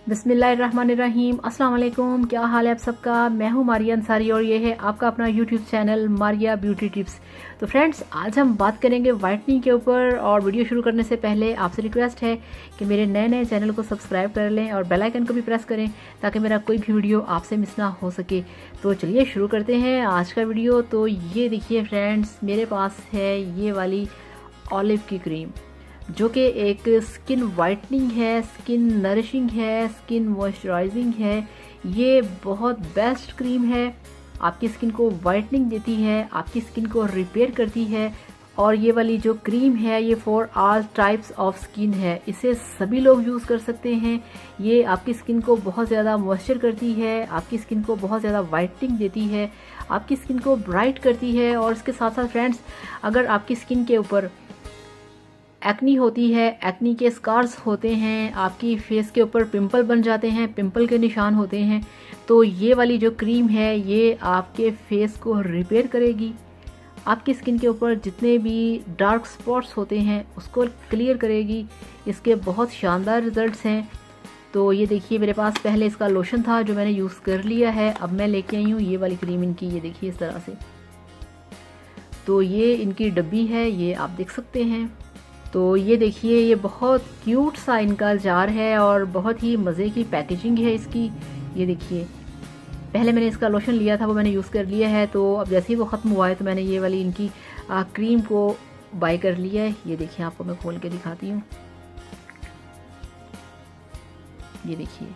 बिस्मिल्लाहिर्रहमानिर्रहीम। अस्सलाम वालेकुम। क्या हाल है आप सबका। मैं हूँ मारिया अंसारी और ये है आपका अपना YouTube channel Maria beauty tips. तो फ्रेंड्स, आज हम बात करेंगे वाइटनिंग के ऊपर। और वीडियो शुरू करने से पहले आपसे रिक्वेस्ट है कि मेरे नए नए चैनल को सब्सक्राइब कर लें और बेल आइकन को भी प्रेस करें ताकि मेरा कोई भी वीडियो आपसे मिस ना हो सके। तो चलिए शुरू करते हैं आज का वीडियो। तो ये देखिए फ्रेंड्स, मेरे पास है ये वाली ऑलिव की क्रीम, जो कि एक स्किन वाइटनिंग है, स्किन नरिशिंग है, स्किन मॉइस्चराइजिंग है। ये बहुत बेस्ट क्रीम है। आपकी स्किन को वाइटनिंग देती है, आपकी स्किन को रिपेयर करती है। और ये वाली जो क्रीम है ये for all types of skin है। इसे सभी लोग यूज़ कर सकते हैं। ये आपकी स्किन को बहुत ज़्यादा मॉइस्चर करती है, आपकी स्किन को बहुत ज़्यादा वाइटनिंग देती है, आपकी स्किन को ब्राइट करती है। और इसके साथ साथ फ्रेंड्स, अगर आपकी स्किन के ऊपर एक्नी होती है, एक्नी के स्कार्स होते हैं, आपकी फेस के ऊपर पिंपल बन जाते हैं, पिंपल के निशान होते हैं, तो ये वाली जो क्रीम है ये आपके फेस को रिपेयर करेगी। आपकी स्किन के ऊपर जितने भी डार्क स्पॉट्स होते हैं उसको क्लियर करेगी। इसके बहुत शानदार रिजल्ट्स हैं। तो ये देखिए, मेरे पास पहले इसका लोशन था जो मैंने यूज़ कर लिया है। अब मैं लेके आई हूँ ये वाली क्रीम इनकी। ये देखिए इस तरह से। तो ये इनकी डब्बी है, ये आप देख सकते हैं। तो ये देखिए, ये बहुत क्यूट सा इनका जार है और बहुत ही मज़े की पैकेजिंग है इसकी। ये देखिए, पहले मैंने इसका लोशन लिया था, वो मैंने यूज़ कर लिया है। तो अब जैसे ही वो ख़त्म हुआ है तो मैंने ये वाली इनकी क्रीम को बाय कर लिया है। ये देखिए, आपको मैं खोल के दिखाती हूँ। ये देखिए,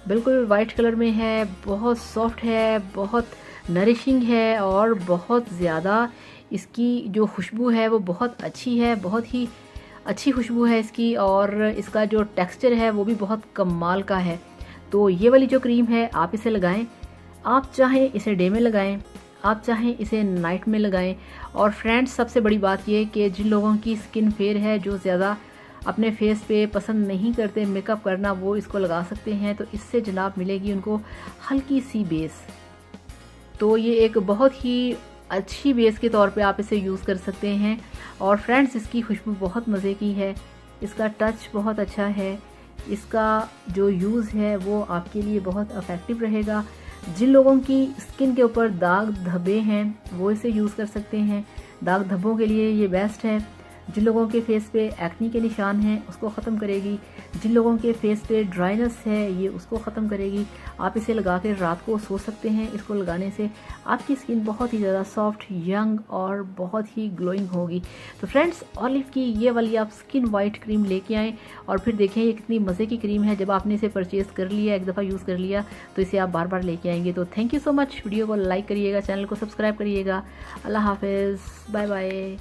बिल्कुल वाइट कलर में है, बहुत सॉफ्ट है, बहुत नरिशिंग है और बहुत ज़्यादा इसकी जो खुशबू है वो बहुत अच्छी है, बहुत ही अच्छी खुशबू है इसकी। और इसका जो टेक्सचर है वो भी बहुत कमाल का है। तो ये वाली जो क्रीम है आप इसे लगाएं। आप चाहें इसे डे में लगाएं, आप चाहें इसे नाइट में लगाएं। और फ्रेंड्स, सबसे बड़ी बात ये कि जिन लोगों की स्किन फेयर है, जो ज़्यादा अपने फेस पे पसंद नहीं करते मेकअप करना, वो इसको लगा सकते हैं। तो इससे जनाब मिलेगी उनको हल्की सी बेस। तो ये एक बहुत ही अच्छी बेस के तौर पे आप इसे यूज़ कर सकते हैं। और फ्रेंड्स, इसकी खुशबू बहुत मज़े की है, इसका टच बहुत अच्छा है, इसका जो यूज़ है वो आपके लिए बहुत इफ़ेक्टिव रहेगा। जिन लोगों की स्किन के ऊपर दाग धब्बे हैं वो इसे यूज़ कर सकते हैं, दाग धब्बों के लिए ये बेस्ट है। जिन लोगों के फेस पे एक्नी के निशान हैं उसको ख़त्म करेगी। जिन लोगों के फेस पे ड्राइनेस है ये उसको ख़त्म करेगी। आप इसे लगा कर रात को सो सकते हैं। इसको लगाने से आपकी स्किन बहुत ही ज़्यादा सॉफ्ट, यंग और बहुत ही ग्लोइंग होगी। तो फ्रेंड्स, ऑलिव की ये वाली आप स्किन वाइट क्रीम लेके आएँ और फिर देखें ये कितनी मज़े की क्रीम है। जब आपने इसे परचेज़ कर लिया, एक दफ़ा यूज़ कर लिया, तो इसे आप बार बार लेके आएंगे। तो thank you so much. Video को लाइक करिएगा, चैनल को सब्सक्राइब करिएगा। अल्लाह हाफिज़, बाय बाय।